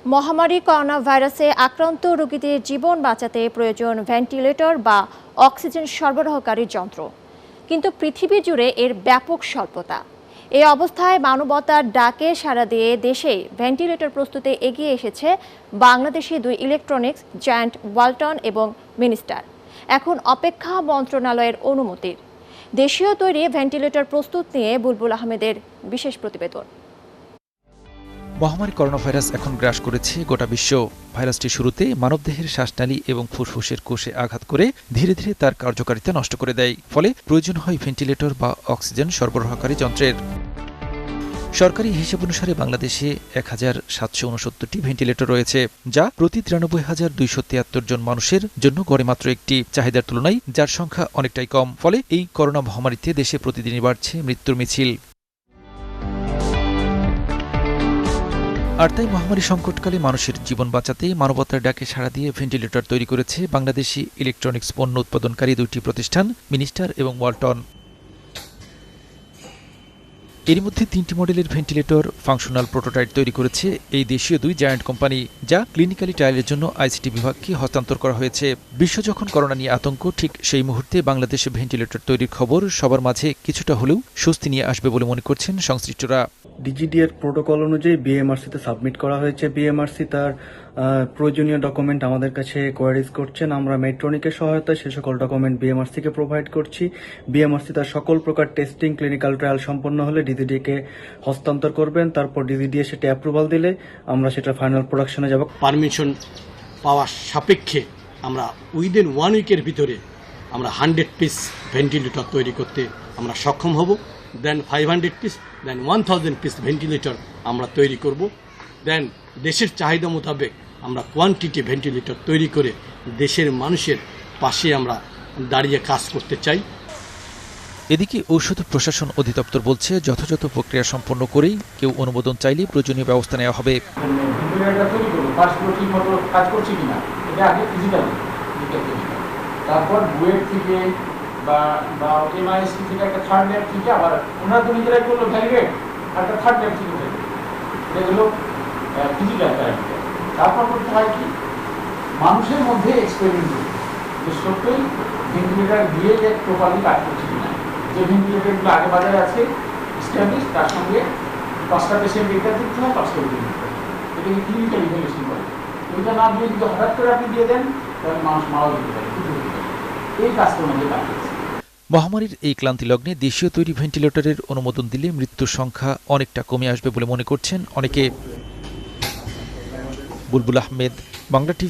মহামারী করোনা ভাইরাসে আক্রান্ত রোগীদের জীবন বাঁচাতে প্রয়োজন ভেন্টিলেটর বা অক্সিজেন সরবরাহকারী যন্ত্র, কিন্তু পৃথিবী জুড়ে এর ব্যাপক স্বল্পতা। এই অবস্থায় মানবতার ডাকে সাড়া দিয়ে দেশে ভেন্টিলেটর প্রস্তুতে এগিয়ে এসেছে বাংলাদেশি দুই ইলেকট্রনিক্স জায়ান্ট ওয়ালটন এবং মিনিস্টার। এখন অপেক্ষা মন্ত্রণালয়ের অনুমতির। দেশীয় তৈরি ভেন্টিলেটর প্রস্তুত নিয়ে বুলবুল আহমেদের বিশেষ প্রতিবেদন। মহামারী করোনা ভাইরাস এখন গ্রাস করেছে গোটা বিশ্ব। ভাইরাসটি শুরুতে মানবদেহের শ্বাসনালী এবং ফুসফুসের কোষে আঘাত করে ধীরে ধীরে তার কার্যকারিতা নষ্ট করে দেয়। ফলে প্রয়োজন হয় ভেন্টিলেটর বা অক্সিজেন সরবরাহকারী যন্ত্রের। সরকারি হিসেব অনুসারে বাংলাদেশে 1769টি ভেন্টিলেটর রয়েছে, যা প্রতি 93,273 জন মানুষের জন্য গড়ে মাত্র একটি। চাহিদার তুলনায় যার সংখ্যা অনেকটাই কম। ফলে এই করোনা মহামারীতে দেশে প্রতিদিনই বাড়ছে মৃত্যুর মিছিল। আর তাই মহামারী সংকটকালে মানুষের জীবন বাঁচাতে মানবতার ডাকে সাড়া দিয়ে ভেন্টিলেটর তৈরি করেছে বাংলাদেশি ইলেকট্রনিক্স পণ্য উৎপাদনকারী দুটি প্রতিষ্ঠান মিনিস্টার এবং ওয়ালটন। এর মধ্যে 3টি মডেলের ভেন্টিলেটর ফাংশনাল প্রোটোটাইপ তৈরি করেছে এই দেশীয় দুই জায়ান্ট কোম্পানি, যা ক্লিনিক্যালি ট্রায়ালের জন্য আইসিটি বিভাগকে হস্তান্তর করা হয়েছে। বিশ্ব যখন করোনা নিয়ে আতঙ্ক, ঠিক সেই মুহূর্তে বাংলাদেশে ভেন্টিলেটর তৈরির খবর সবার মাঝে কিছুটা হলেও স্বস্তি নিয়ে আসবে বলে মনে করছেন সংশ্লিষ্টরা। ডিজিডিএর প্রোটোকল অনুযায়ী বিএমআরসিতে সাবমিট করা হয়েছে। বিএমআরসি তার প্রয়োজনীয় ডকুমেন্ট আমাদের কাছে কোয়ারিজ করছেন। আমরা মেট্রনিকের সহায়তায় সে সকল ডকুমেন্ট বিএমআরসিকে প্রোভাইড করছি। বিএমআরসি তার সকল প্রকার টেস্টিং, ক্লিনিক্যাল ট্রায়াল সম্পন্ন হলে ডিজিডিকে হস্তান্তর করবেন। তারপর ডিজিডিএ সেটা অ্যাপ্রুভাল দিলে আমরা সেটা ফাইনাল প্রোডাকশনে যাব। পারমিশন পাওয়ার সাপেক্ষে আমরা উইদিন 1 উইকের ভিতরে আমরা 100 পিস ভেন্টিলেটর তৈরি করতে আমরা সক্ষম হব। দেন 500 পিস, দেন 1000 পিস ভেন্টিলেটর আমরা তৈরি করব। দেন দেশের চাহিদা মোতাবেক আমরা কোয়ান্টিটি ভেন্টিলেটর তৈরি করে দেশের মানুষের পাশে আমরা দাঁড়িয়ে কাজ করতে চাই। এদিকে ঔষধ প্রশাসন অধিদপ্তর বলছে, যথাযথ প্রক্রিয়া সম্পন্ন করেই কেউ অনুমোদন চাইলে প্রয়োজনীয় ব্যবস্থা নেওয়া হবে। তারপর বুয়েট থেকে বা এমআইএসটি থেকে একটা থার্ড ল্যাব থেকে আবার ওনারা তো নিজেরাই করলো ভ্যালিডেট, আর একটা থার্ড ল্যাব থেকে এগুলো ফিজিক্যাল প্যারামিটার। তারপর করতে হয় কি, মানুষের মধ্যে এক্সপেরিমেন্ট করতে, যে সত্যই ভেন্টিলেটার দিয়ে যে প্রপারলি কাজ করছে কিনা। যে ভেন্টিলেটারগুলো আগে বাজারে আছে এস্টাবলিশ, তার সঙ্গে 5টা পেশেন্ট এটা দিতে হয়, 5টা দিতে হয়। এটাকে ক্লিনিক্যাল ইভ্যালুয়েশন করে। ওইটা না দিয়ে যদি হঠাৎ করে আপনি দিয়ে দেন তাহলে মানুষ মারা যেতে পারে, কিছু হতে পারে। এই কাজটা ওনাদের কাজ করছে। মহামারীর এই ক্লান্তি লগ্নে দেশীয় তৈরি ভেন্টিলেটরের অনুমোদন দিলে মৃত্যুর সংখ্যা অনেকটা কমে আসবে বলে মনে করছেন অনেকে। বুলবুল আহমেদ, বাংলা টিভি।